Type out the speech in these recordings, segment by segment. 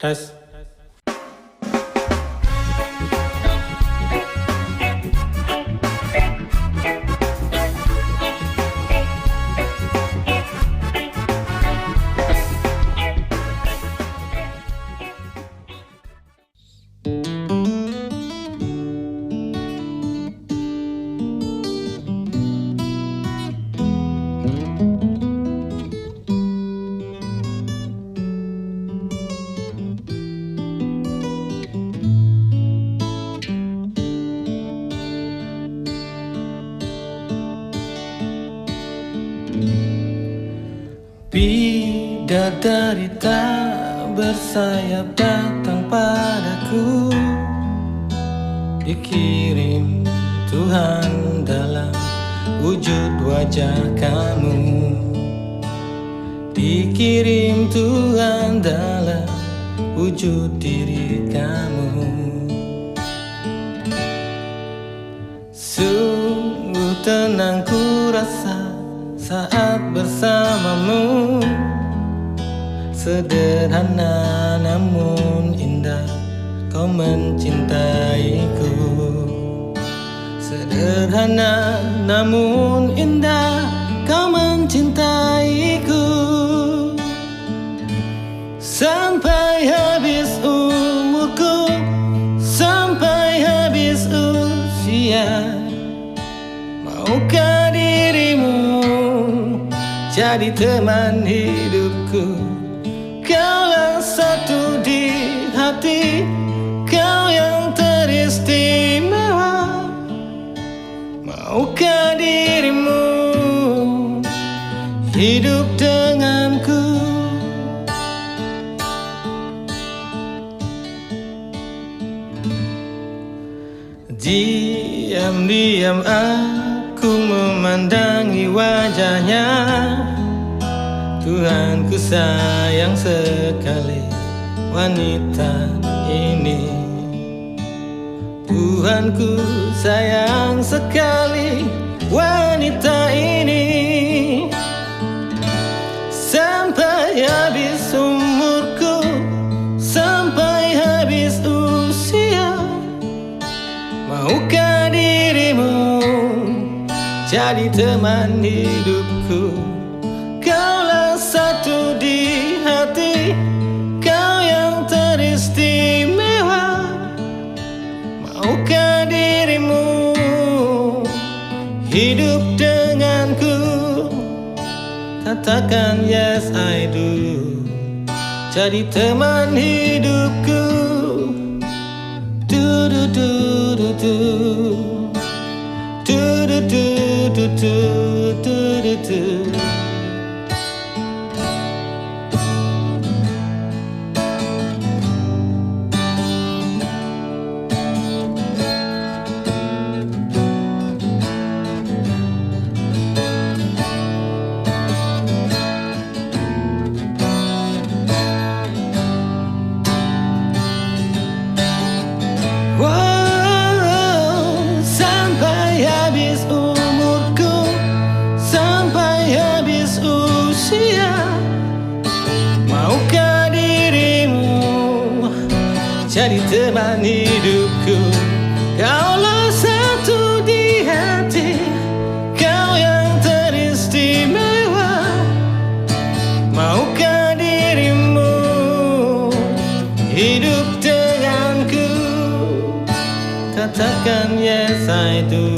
Tes. Bidadari tak bersayap datang padaku, dikirim Tuhan dalam wujud wajah kamu. Dikirim Tuhan dalam wujud diri kamu. Sungguh tenang ku rasa saat bersamamu. Sederhana namun indah kau mencintaiku. Sederhana namun indah kau mencintaiku. Sampai habis umurku, sampai habis usia, maukah dirimu jadi teman hidupku? Kaulah satu di hati, kau yang teristimewa. Maukah dirimu hidup denganku? Diam-diam aku memandangi wajahnya. Tuhanku sayang sekali wanita ini. Tuhanku sayang sekali wanita ini. Sampai habis umurku, sampai habis usia, maukah dirimu jadi teman hidupku? Kaulah satu di hati, kau yang teristimewa. Maukah dirimu hidup denganku? Katakan yes I do, jadi teman hidupku. Du du du du du, du du du du du du du du. Maukah dirimu jadi teman hidupku? Kaulah satu di hati, kau yang teristimewa. Maukah dirimu hidup denganku? Katakan yes I do,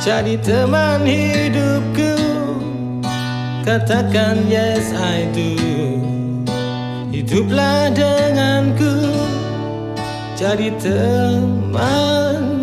jadi teman hidupku. Katakan yes I do, hiduplah denganku, jadi teman